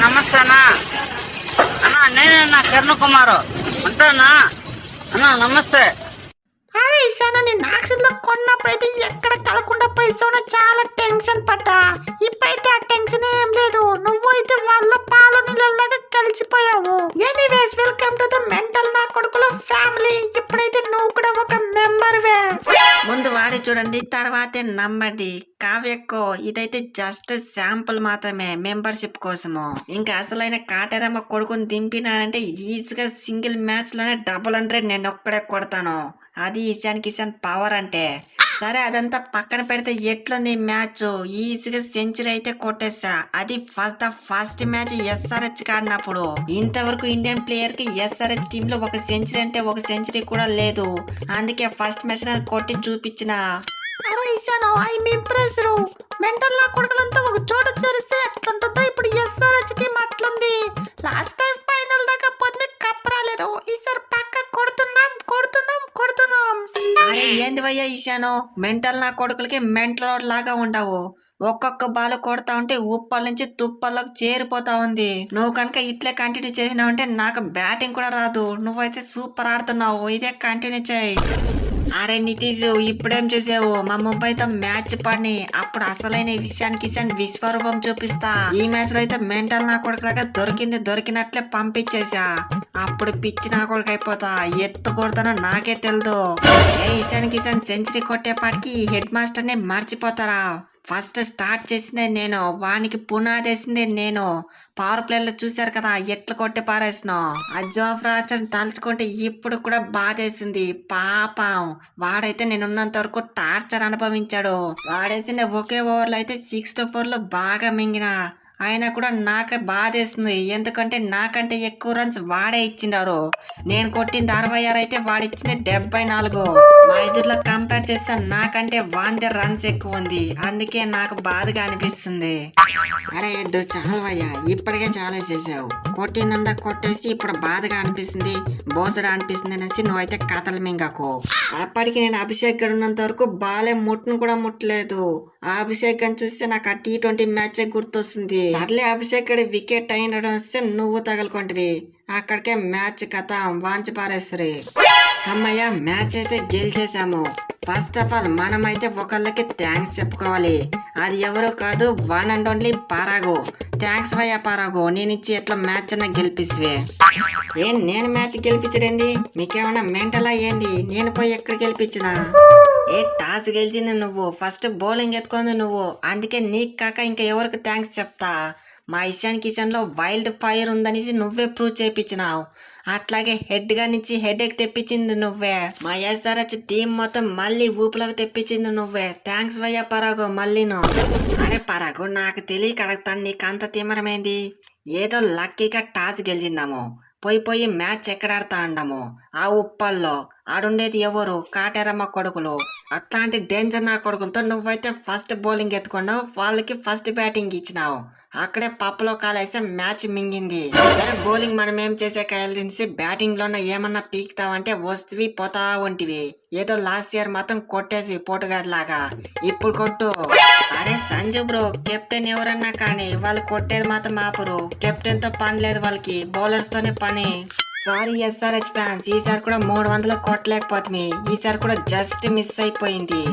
నమస్తే అన్నా. నేనే కిరణ్ కుమార్ అంటానా అన్నా. నమస్తే. అరే ఈశాన నేను యాక్సిడెంట్ లో కొన్నప్పుడైతే ఎక్కడ కలకుండా పోయిస్తావు చాలా టెన్షన్ పడ్డా. ఇప్పుడైతే ఆ టెన్షన్ ఏం లేదు. నువ్వు అయితే వాళ్ళ పాలు నీళ్ళలాగా కలిసిపోయావు. Anyways welcome to the mental నా కొడుకుల ఫ్యామిలీ. ఇప్పుడైతే నువ్వు కూడా ఒక మెంబర్ వే. ముందు వాడి చూడండి, తర్వాతే నమ్మండి. కావ్యక్కో ఇదైతే జస్ట్ శాంపుల్ మాత్రమే మెంబర్షిప్ కోసము. ఇంకా అసలైన కాటేరమ్మ కొడుకుని దింపినానంటే ఈజీగా సింగిల్ మ్యాచ్ లోనే 100 నేను ఒక్కడే కొడతాను. అది ఇషాన్ కిషాన్ పవర్ అంటే. సరే అదంతా పక్కన పెడితే ఎట్లుంది మ్యాచ్? ఈజీగా సెంచరీ అయితే కొట్టేసా. అది ఫస్ట్ మ్యాచ్ ఎస్ఆర్హెచ్ ఆడినప్పుడు. ఇంతవరకు ఇండియన్ ప్లేయర్ కి ఎస్ఆర్హెచ్ టీమ్ లో ఒక సెంచరీ అంటే ఒక సెంచరీ కూడా లేదు. అందుకే ఫస్ట్ మ్యాచ్ నేను కొట్టి చూపించిన. అరే ఇషాను ఐఎమ్ ఇంప్రెస్డ్. మెంటల్ నా కొడుకులంతా ఒక చోట చేరిస్తే ఎట్లుంటుందో ఇప్పుడు ఎస్ఆర్హెచ్ టీం అట్లుంది. లాస్ట్ టైం ఫైనల్ దాకా పోతే కప్ రాలేదు. ఈసారి పక్క కొడుతున్నాం. అరే ఏంది భయ్యా ఈశాను, మెంటల్ నా కొడుకులకి మెంటల్ లాగా ఉండవు. ఒక్కొక్క బాల్ కొడతా ఉంటే ఉప్పల నుంచి తుప్పల్లోకి చేరిపోతా ఉంది. నువ్వు కనుక ఇట్లే కంటిన్యూ చేసినావు అంటే నాకు బ్యాటింగ్ కూడా రాదు. నువ్వైతే సూపర్ ఆడుతున్నావు. ఇదే కంటిన్యూ చేయి. అరే నితీష్ ఇప్పుడేం చూసావు? మా ముంబైతో మ్యాచ్ పడిని అప్పుడు అసలైన విషయానికి కిషన్ విశ్వరూపం చూపిస్తా. ఈ మ్యాచ్ లో అయితే మెంటల్ నా కొడుకులాగా దొరికినట్లే పంపించేసా. అప్పుడు పిచ్చి నా కొడుకు అయిపోతా. ఎత్తు కొడతానో నాకే తెలదు. ఏ ఇషాన్ కిషన్ సెంచరీ కొట్టేపాటికి హెడ్ మాస్టర్ ని మర్చిపోతారా? ఫస్ట్ స్టార్ట్ చేసిందే నేను, వానికి పునాదేసిందే నేను. పవర్ ప్లేలో చూశారు కదా ఎట్లా కొట్టి పారేసినా. అజోఫ్రాచర్ తలుచుకుంటే ఇప్పుడు కూడా బాధేసింది. పాపం వాడైతే నేనున్నంత వరకు టార్చర్ అనుభవించాడు. వాడేసిన ఒకే ఓవర్లో అయితే 6 to 4 బాగా మింగిన. అయినా కూడా నాకే బాధేస్తుంది. ఎందుకంటే నాకంటే ఎక్కువ రన్స్ వాడే ఇచ్చిండారు. నేను కొట్టింది 66 అయితే వాడిచ్చింది 74. మా ఇద్దరిలో కంపేర్ చేస్తే నాకంటే వాందే రన్స్ ఎక్కువ ఉంది. అందుకే నాకు బాధగా అనిపిస్తుంది. అరే ఎడ్డు చాలవయ్యా, ఇప్పటికే చాలా చేసావు. కొట్టిందంతా కొట్టేసి ఇప్పుడు బాధగా అనిపిస్తుంది, బోసగా అనిపిస్తుంది అనేసి నువ్వైతే కథలు మింగకు. అప్పటికి నేను అభిషేక్ గడు ఉన్నంత వరకు బాలే ముట్టును కూడా ముట్టలేదు. ఆ అభిషేక్ అని చూస్తే నాకు ఆ T20 మ్యాచ్ గుర్తొస్తుంది. సర్లే అభిషేక్ గడి వికెట్ అయినడం వస్తే నువ్వు తగలకొంటివి. అక్కడికే మ్యాచ్ కథ వాంచి పారేసరి. అమ్మయ్య మ్యాచ్ అయితే గెలిచేసాము. ఫస్ట్ ఆఫ్ ఆల్ మనమైతే ఒకళ్ళకి థ్యాంక్స్ చెప్పుకోవాలి. అది ఎవరో కాదు, వన్ అండ్ ఓన్లీ పరాగు. థ్యాంక్స్ భయ్యా పరాగు, నేను ఇచ్చి ఎట్లా మ్యాచ్ అన్న గెలిపిస్తే. నేను మ్యాచ్ గెలిపించడేంది? మీకేమన్నా మెంటలా ఏంది? నేను పోయి ఎక్కడ గెలిపించినా? టాస్ గెలిచింది నువ్వు, ఫస్ట్ బౌలింగ్ ఎత్తుకుంది నువ్వు. అందుకే నీకు కాక ఇంకా ఎవరికి థ్యాంక్స్ చెప్తా? మా ఇషాన్ కిషన్ లో వైల్డ్ ఫైర్ ఉందనేసి నువ్వే ప్రూవ్ చేయించినావు. అట్లాగే హెడ్ గా నుంచి హెడ్ ఎక్ తెప్పించింది నువ్వే. మా ఎస్ఆర్హెచ్ టీం మొత్తం మళ్ళీ ఊపులోకి తెప్పించింది నువ్వే. థ్యాంక్స్ భయ్యా పరాగు మళ్ళీను. అరే పరాగు నాకు తెలియక అడగతాను, నీకు అంత తీమరమైంది. ఏదో లక్కీగా టాస్ గెలిచిందాము. పోయి మ్యాచ్ ఎక్కడ ఆడతా అండాము? ఆ ఉప్పల్లో. ఆడుండేది ఎవరు? కాటేరమ్మ కొడుకులు. అట్లాంటి డేంజర్ నా కొడుకులతో నువ్వైతే ఫస్ట్ బౌలింగ్ ఎత్తుకున్నావు, వాళ్ళకి ఫస్ట్ బ్యాటింగ్ ఇచ్చినావు. అక్కడే పప్పులో కాలేస్తే మ్యాచ్ మింగింది. సరే బౌలింగ్ మనం ఏం చేసే కాయలు తినేసి బ్యాటింగ్ లోనే ఏమన్నా పీకుతావంటే వస్తువి పోతా ఉంటివి. ఏదో లాస్ట్ ఇయర్ మాత్రం కొట్టేసి పోటుగాడ్ లాగా ఇప్పుడు కొట్టు. అరే సంజు బ్రో, కెప్టెన్ ఎవరన్నా కానీ వాళ్ళు కొట్టేది మాత్రం ఆపరు. కెప్టెన్ తో పని లేదు వాళ్ళకి, బౌలర్స్ తోనే పని. సారీ ఎస్ఆర్హెచ్ ఫ్యాన్స్, ఈసారి కూడా 300 కొట్టలేకపోతుంది. ఈసారి కూడా జస్ట్ మిస్ అయిపోయింది.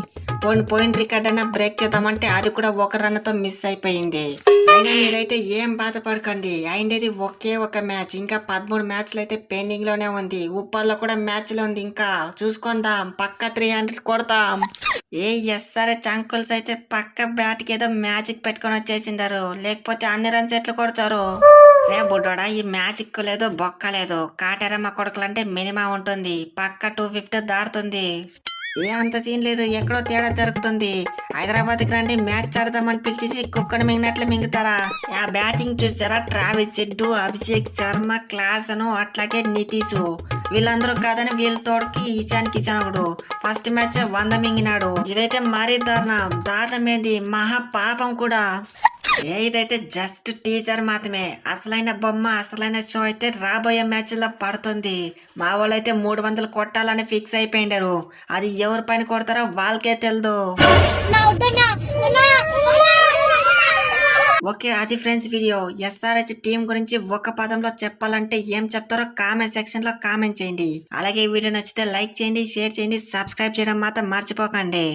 పోయిన రికార్డ్ అన్న బ్రేక్ చేద్దామంటే అది కూడా 1 రన్తో మిస్ అయిపోయింది. అయినా మీరైతే ఏం బాధపడకండి, అయిండేది ఒకే ఒక మ్యాచ్. ఇంకా 13 మ్యాచ్లు అయితే పెండింగ్ లోనే ఉంది. ఉప్పల్లో కూడా మ్యాచ్ లో ఉంది, ఇంకా చూసుకుందాం. పక్క 300 కొడతాం. ఎస్ఆర్హెచ్ అంకుల్స్ అయితే పక్క బ్యాట్ కి ఏదో మ్యాజిక్ పెట్టుకొని వచ్చేసిండారు. లేకపోతే అన్ని రన్స్ ఎట్లా కొడతారు? రే బుడ్డోడా, ఈ మ్యాజిక్ లేదు బొక్క లేదు. కాటేరమ్మ కొడుకులంటే మినిమం ఉంటుంది, పక్క 250 దాటుతుంది. ఏ అంత సీన్ లేదు, ఎక్కడో తేడా జరుగుతుంది. హైదరాబాద్ కి రండి మ్యాచ్ ఆడదామని పిలిచేసి కుక్కను మింగినట్లు మింగుతారా? ఆ బ్యాటింగ్ చూసారా? ట్రావిస్ హెడ్, అభిషేక్ శర్మ, క్లాసను, అట్లాగే నితీష్. వీళ్ళందరూ కాదని వీళ్ళ తోడుకి ఇషాన్ కిషన్ ఒకడు ఫస్ట్ మ్యాచ్ 100 మింగినాడు. ఇదైతే మరీ దారుణమేంది, మహా పాపం కూడా. ఇదైతే జస్ట్ టీజర్ మాత్రమే. అసలైన బొమ్మ, అసలైన షో అయితే రాబోయే మ్యాచ్ లో పడుతుంది. మా వాళ్ళు అయితే 300 కొట్టాలని ఫిక్స్ అయిపోయిండారు. అది ఎవరి పైన కొడతారో వాళ్ళకే తెలదు. ఓకే, అది ఫ్రెండ్స్ వీడియో. ఎస్ఆర్హెచ్ టీం గురించి ఒక పదంలో చెప్పాలంటే ఏం చెప్తారో కామెంట్ సెక్షన్ లో కామెంట్ చేయండి. అలాగే ఈ వీడియో నచ్చితే లైక్ చేయండి, షేర్ చేయండి, సబ్స్క్రైబ్ చేయడం మాత్రం మర్చిపోకండి.